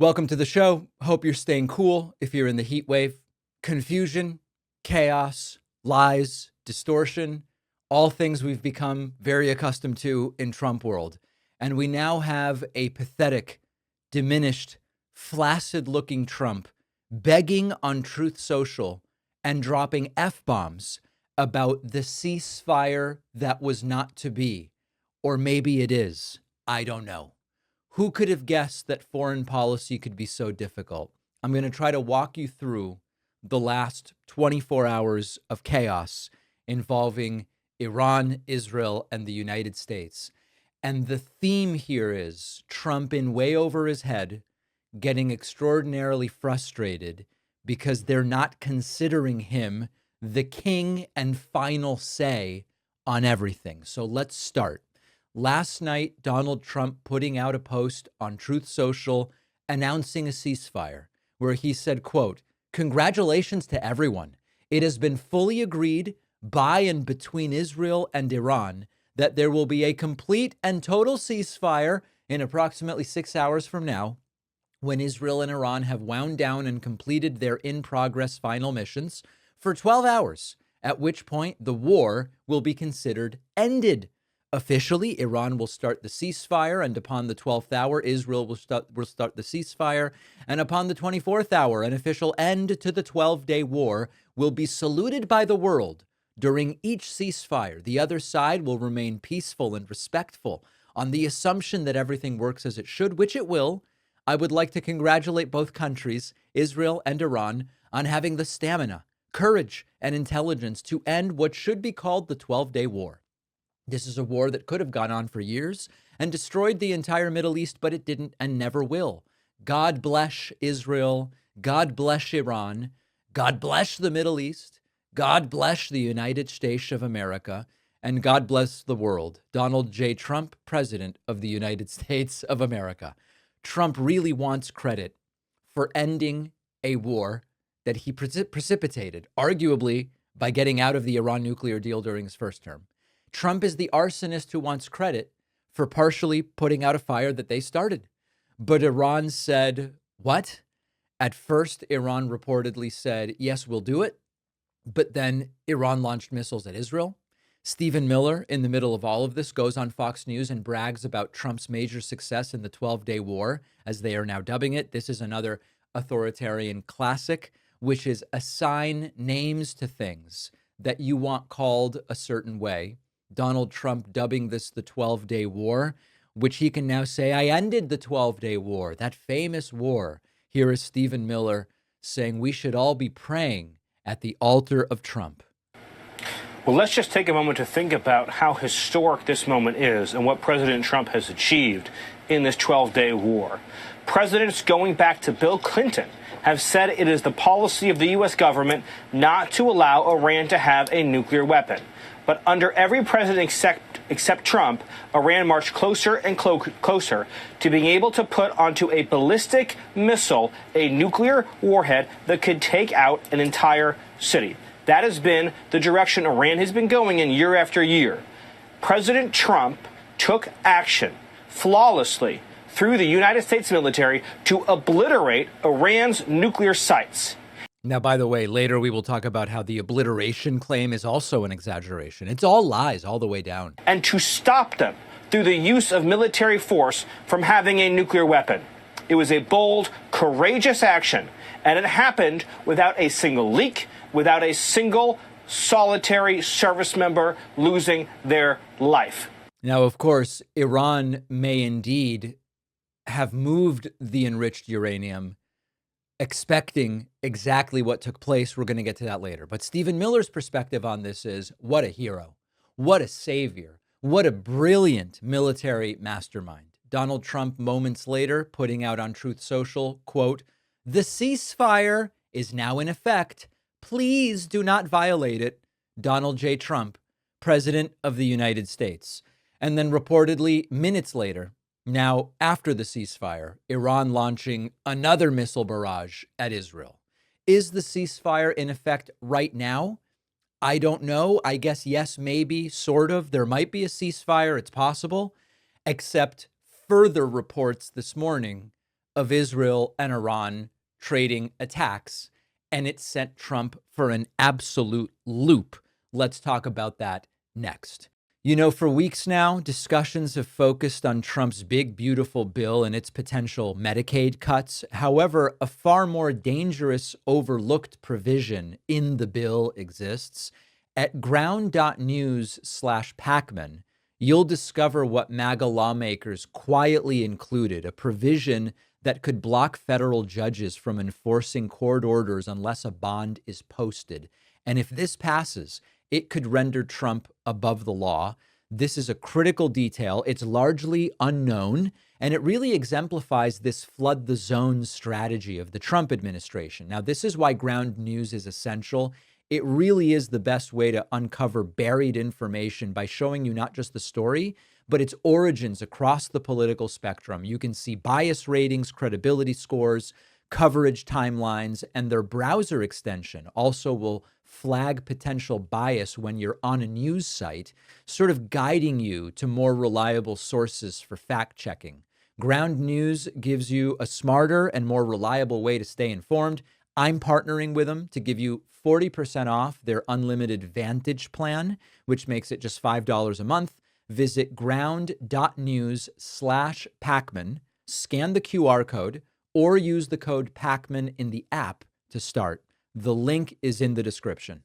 Welcome to the show. Hope you're staying cool if you're in the heat wave. Confusion, chaos, lies, distortion, all things we've become very accustomed to in Trump world. And we now have a pathetic, diminished, flaccid-looking Trump begging on Truth Social and dropping F-bombs about the ceasefire that was not to be. Or maybe it is. I don't know. Who could have guessed that foreign policy could be so difficult? I'm going to try to walk you through the last 24 hours of chaos involving Iran, Israel, and the United States. And the theme here is Trump in way over his head, getting extraordinarily frustrated because they're not considering him the king and final say on everything. So let's start. Last night, Donald Trump putting out a post on Truth Social announcing a ceasefire where he said, quote, "Congratulations to everyone. It has been fully agreed by and between Israel and Iran that there will be a complete and total ceasefire in approximately 6 hours from now when Israel and Iran have wound down and completed their in-progress final missions for 12 hours, at which point the war will be considered ended. Officially, Iran will start the ceasefire, and upon the 12th hour, Israel will start the ceasefire, and upon the 24th hour, an official end to the 12-day war will be saluted by the world. During each ceasefire, the other side will remain peaceful and respectful on the assumption that everything works as it should, which it will. I would like to congratulate both countries, Israel and Iran, on having the stamina, courage, and intelligence to end what should be called the 12-day war. This is a war that could have gone on for years and destroyed the entire Middle East, but it didn't and never will. God bless Israel. God bless Iran. God bless the Middle East. God bless the United States of America. And God bless the world. Donald J. Trump, President of the United States of America. Trump really wants credit for ending a war that he precipitated, arguably by getting out of the Iran nuclear deal during his first term. Trump is the arsonist who wants credit for partially putting out a fire that they started. But Iran said, what? At first, Iran reportedly said, yes, we'll do it. But then Iran launched missiles at Israel. Stephen Miller, in the middle of all of this, goes on Fox News and brags about Trump's major success in the 12-day war, as they are now dubbing it. This is another authoritarian classic, which is assign names to things that you want called a certain way. Donald Trump dubbing this the 12-day war, which he can now say, I ended the 12-day war, that famous war. Here is Stephen Miller saying we should all be praying at the altar of Trump. Well, let's just take a moment to think about how historic this moment is and what President Trump has achieved in this 12-day war. Presidents going back to Bill Clinton have said it is the policy of the U.S. government not to allow Iran to have a nuclear weapon. But under every president except Trump, Iran marched closer and closer to being able to put onto a ballistic missile a nuclear warhead that could take out an entire city. That has been the direction Iran has been going in year after year. President Trump took action flawlessly through the United States military to obliterate Iran's nuclear sites. Now, by the way, later we will talk about how the obliteration claim is also an exaggeration. It's all lies all the way down. And to stop them through the use of military force from having a nuclear weapon. It was a bold, courageous action, and it happened without a single leak, without a single solitary service member losing their life. Now, of course, Iran may indeed have moved the enriched uranium expecting exactly what took place. We're going to get to that later. But Stephen Miller's perspective on this is, what a hero, what a savior, what a brilliant military mastermind. Donald Trump moments later putting out on Truth Social, quote, "The ceasefire is now in effect. Please do not violate it. Donald J. Trump, President of the United States." And then reportedly minutes later, now after the ceasefire, Iran launching another missile barrage at Israel. Is the ceasefire in effect right now? I don't know. I guess yes, maybe, sort of. There might be a ceasefire. It's possible. Except further reports this morning of Israel and Iran trading attacks, and it sent Trump for an absolute loop. Let's talk about that next. You know, for weeks now, discussions have focused on Trump's big, beautiful bill and its potential Medicaid cuts. However, a far more dangerous, overlooked provision in the bill exists. At ground.news/Pacman, you'll discover what MAGA lawmakers quietly included, a provision that could block federal judges from enforcing court orders unless a bond is posted. And if this passes, it could render Trump above the law. This is a critical detail. It's largely unknown, and it really exemplifies this flood the zone strategy of the Trump administration. Now, this is why ground news is essential. It really is the best way to uncover buried information by showing you not just the story, but its origins across the political spectrum. You can see bias ratings, credibility scores, coverage timelines, and their browser extension also will flag potential bias when you're on a news site, sort of guiding you to more reliable sources for fact checking. Ground News gives you a smarter and more reliable way to stay informed. I'm partnering with them to give you 40% off their unlimited Vantage plan, which makes it just $5 a month. Visit ground.news/Pacman, scan the QR code, or use the code Pacman in the app to start. The link is in the description.